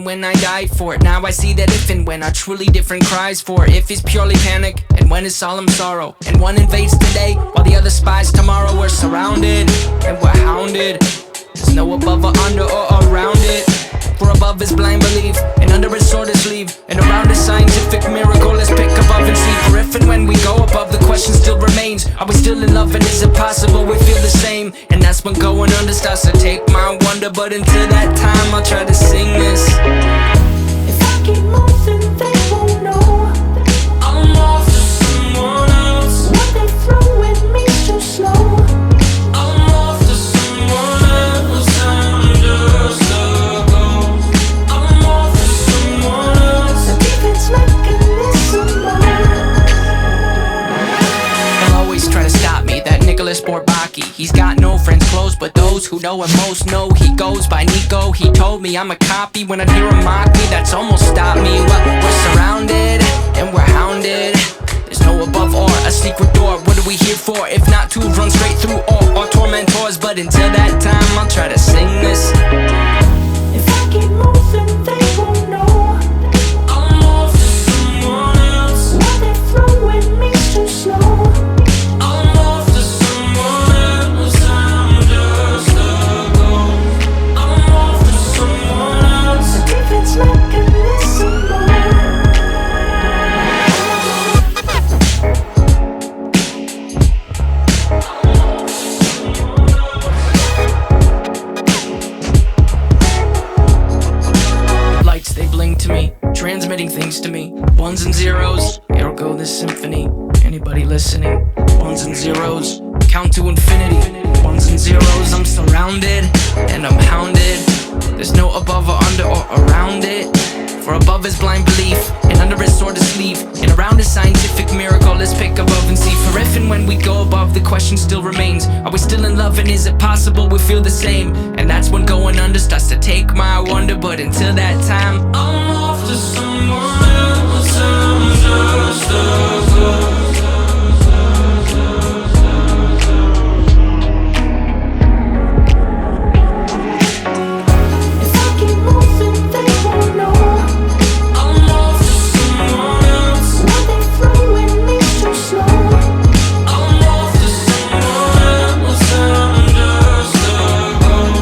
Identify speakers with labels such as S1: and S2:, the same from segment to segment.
S1: when I died for it. Now I see that if and when are truly different cries for it. If is purely panic, and when is solemn sorrow. And one invades today, while the other spies tomorrow. We're surrounded, and we're hounded. There's no above or under or around it. For above is blind belief, and under is sword is sleeve, and around is scientific miracle. Let's pick above and see. For if and when we go above, the question still remains: are we still in love, and is it possible we feel the same? And that's when going under starts to take my wonder. But until that time, I'll try to sing this.
S2: If I keep moving, they won't know
S1: I'm off to someone else.
S2: what they throw at me so slow.
S1: I'm off to someone else. I'm just a ghost. I'm off to someone else.
S2: The defense mechanism.
S1: They'll always try to stop me, that Nicholas Bourbaki. He's got no friends close, but those who know him most know he goes by Nico. He told me I'm a copy. When I hear him mock me, that's almost stopped me. Well, we're surrounded, and we're hounded. There's no above or a secret door. What are we here for, if not to run straight through all our tormentors? But until that time, I'll try to sing this.
S2: If I keep moving, they won't know
S1: I'm off to someone else.
S2: what they throw at me so slow.
S1: I'm off to someone else. I'm just a ghost. I'm off to someone else.
S2: The defense mechanism.
S1: Lights, they bling to me, transmitting things to me. Ones and zeros, ergo this symphony. Anybody listening? Ones and zeros, count to infinity. Ones and zeros, I'm surrounded, and I'm hounded. There's no above or under or around it. For above is blind belief, and under is sword is sleeve, and around is scientific miracle. Let's pick above and see. For if and when we go above, the question still remains: are we still in love, and is it possible we feel the same? And that's when going under starts to take my wonder. But until that time, I'm off to someone else. I'm just a ghost.
S2: If I keep moving, they won't know
S1: I'm off to someone else.
S2: what they throw at me so slow.
S1: I'm off to someone else. I'm just a ghost.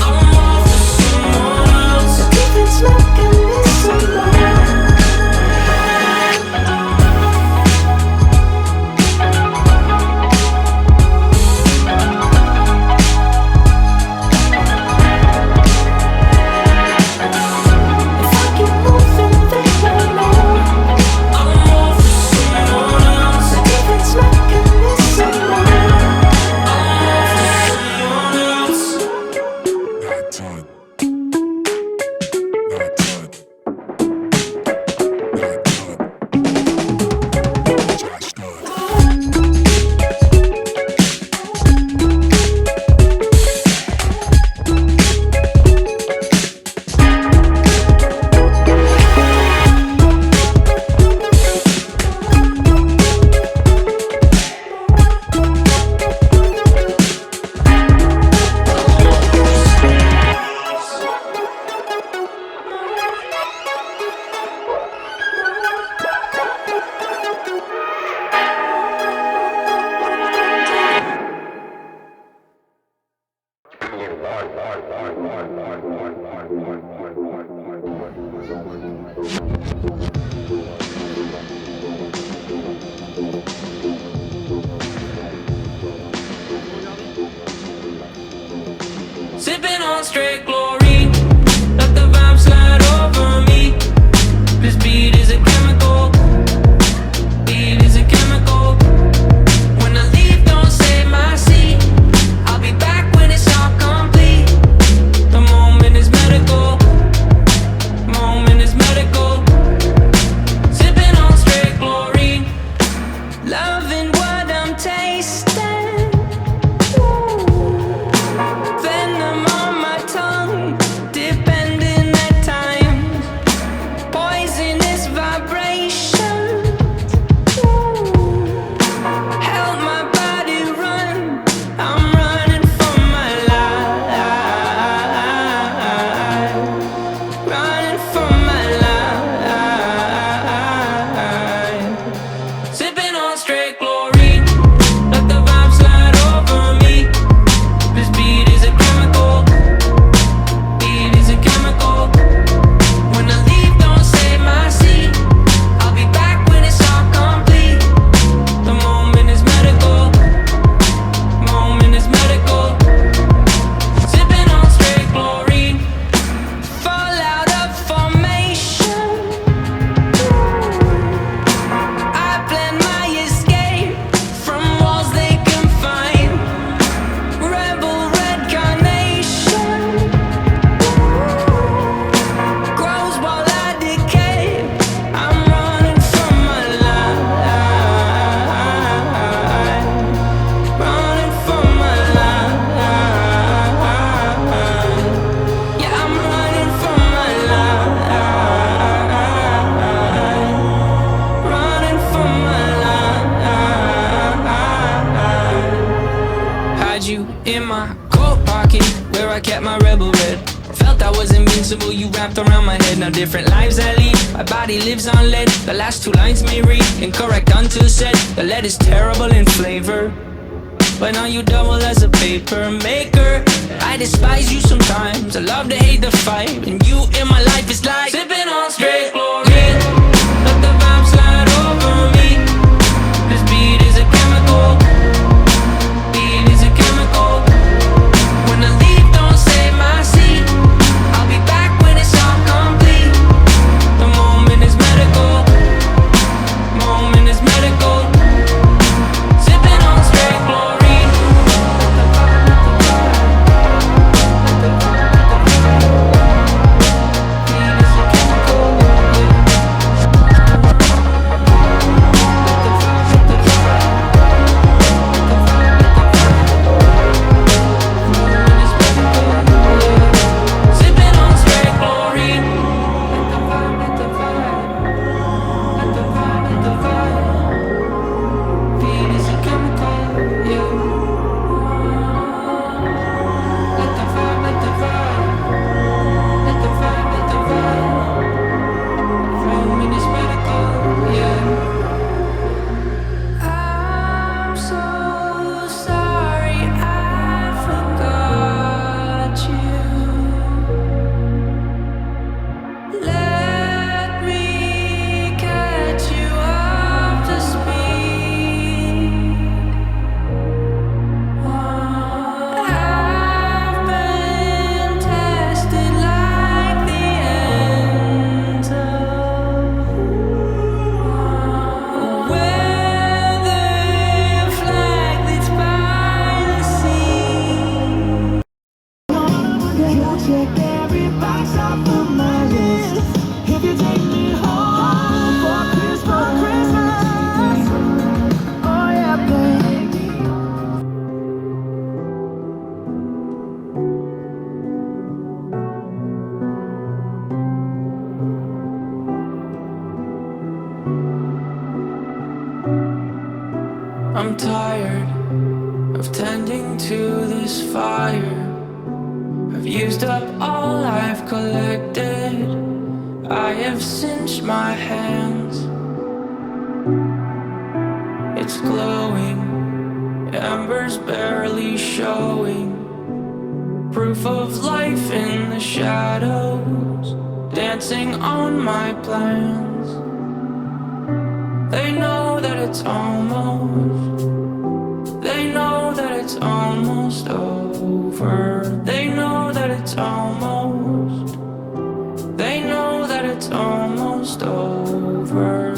S1: I'm off to someone else.
S2: The defense mechanism.
S1: in my coat pocket, where I kept my rebel red. Felt I was invincible, you wrapped around my head. Now different lives I lead, my body lives on lead. The last two lines may read incorrect until said. The lead is terrible in flavor, but now you double as a paper maker. I despise you sometimes, I love to hate the fight, and you in my life is like sipping on straight chlorine. Let the vibe slide over me. This beat is a chemical. Beat is a chemical. When the leaf don't save my seat, I'll be back when it's all complete. The moment is medical. Moment is medical. Sipping on straight chlorine. I'm tired of tending to this fire. I've used up all I've collected. I have cinched my hands. It's glowing, embers barely showing. Proof of life in the shadows, dancing on my plans. They know that it's almost, they know that it's almost over. They know that it's almost, they know that it's almost over.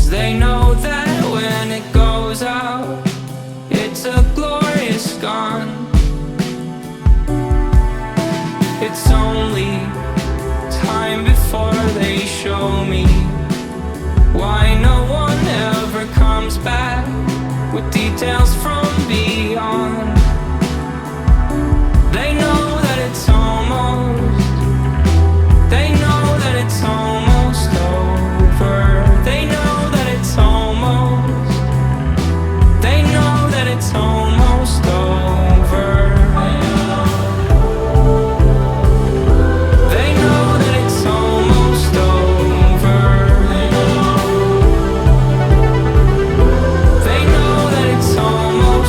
S1: They know that when it goes out, it's a glorious gone. It's only time before they show me why no one ever comes back with details from beyond. They know that it's almost, they know that it's almost over. They know that it's almost, they know that it's almost over. They know that it's almost over. They know that it's almost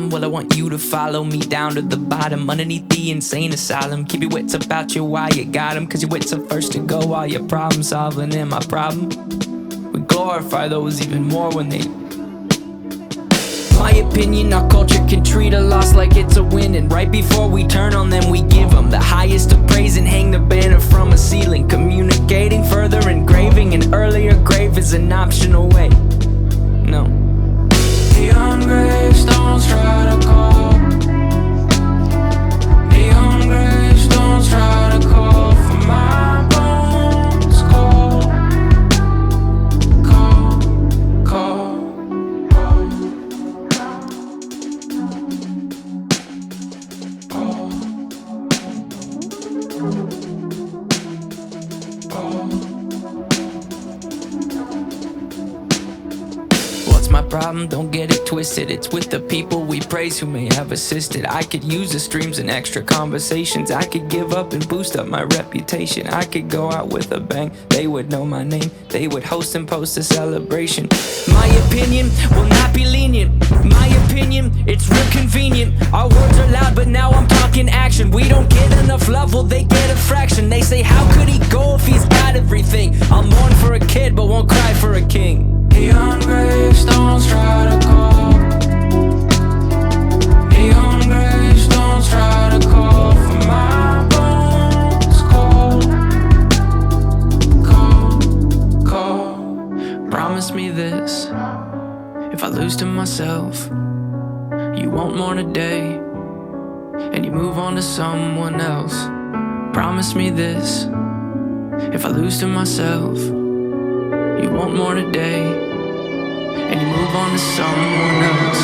S1: problem? Well, I want you to follow me down to the bottom, underneath the insane asylum. Keep your wits about you while you got them, cause your wits are first to go while you're problem solving. And my problem? We glorify those even more when they... My opinion, our culture can treat a loss like it's a win, and right before we turn on them, we give them the highest of praise and hang the banner from a ceiling. Communicating further, engraving an earlier grave is an optional way. No. Neon gravestones try to call. Neon gravestones try to call for my bones. Call, call, call. What's my problem? Don't get it twisted. It's with the people we praise who may have assisted. I could use the streams and extra conversations. I could give up and boost up my reputation. I could go out with a bang. They would know my name. They would host and post a celebration. My opinion will not be lenient. My opinion, it's real convenient. Our words are loud, but now I'm talking action. We don't get enough love, well they get a fraction. They say, how could he go if he's got everything? I'll mourn for a kid, but won't cry for a king. Neon gravestones try to call. Neon gravestones try to call for my bones. Call, call, call. Promise me this. If I lose to myself, you won't mourn a day, and you move on to someone else. Promise me this. If I lose to myself, you won't mourn a day, and you move on to someone else.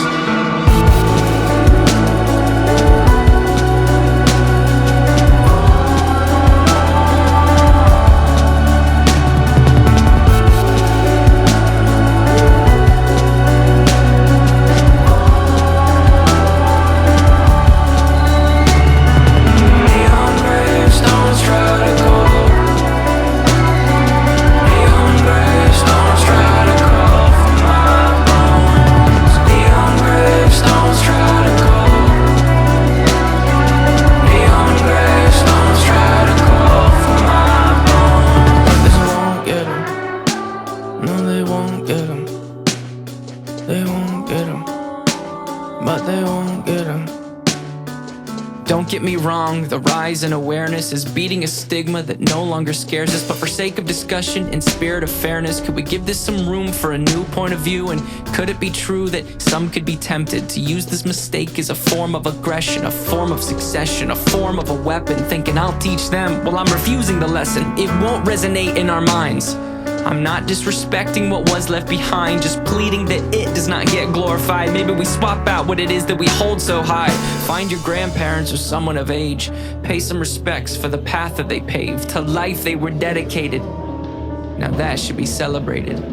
S1: Don't get me wrong, the rise in awareness is beating a stigma that no longer scares us. But for sake of discussion and spirit of fairness, could we give this some room for a new point of view? And could it be true that some could be tempted to use this mistake as a form of aggression, a form of succession, a form of a weapon, thinking I'll teach them? Well, I'm refusing the lesson. It won't resonate in our minds. I'm not disrespecting what was left behind, just pleading that it does not get glorified. Maybe we swap out what it is that we hold so high. Find your grandparents or someone of age. Pay some respects for the path that they paved, to life they were dedicated. Now that should be celebrated.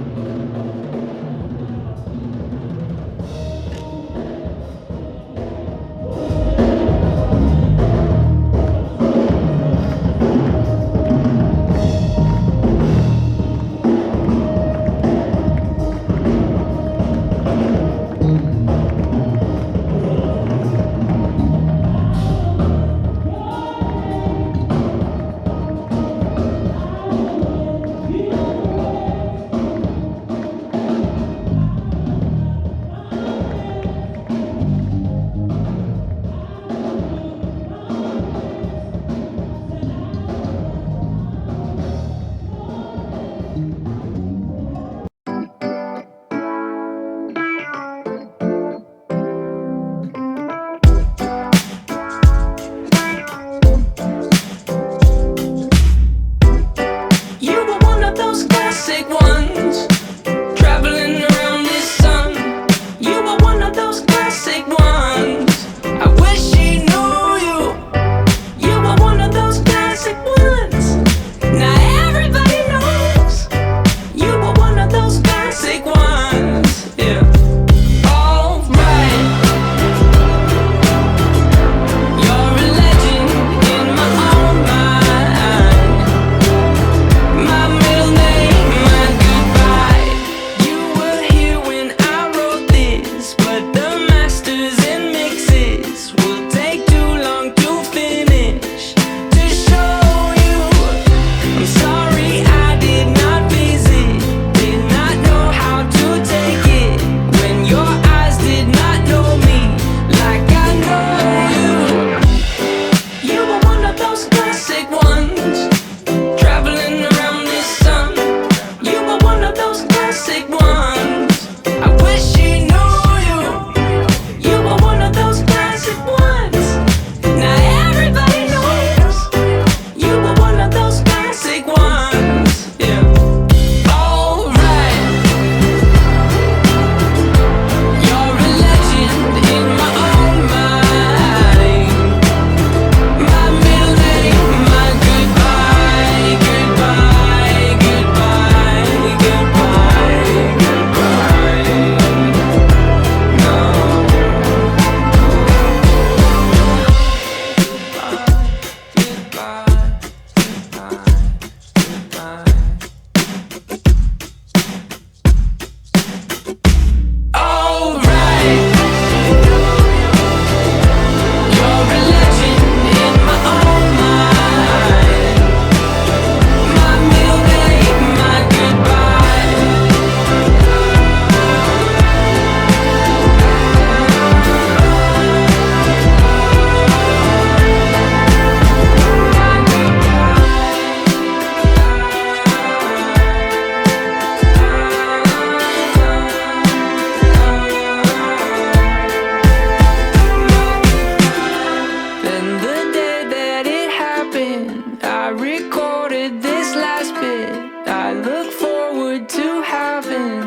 S3: talking. I recorded this last bit. I look forward to having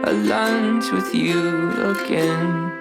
S3: a lunch with you again.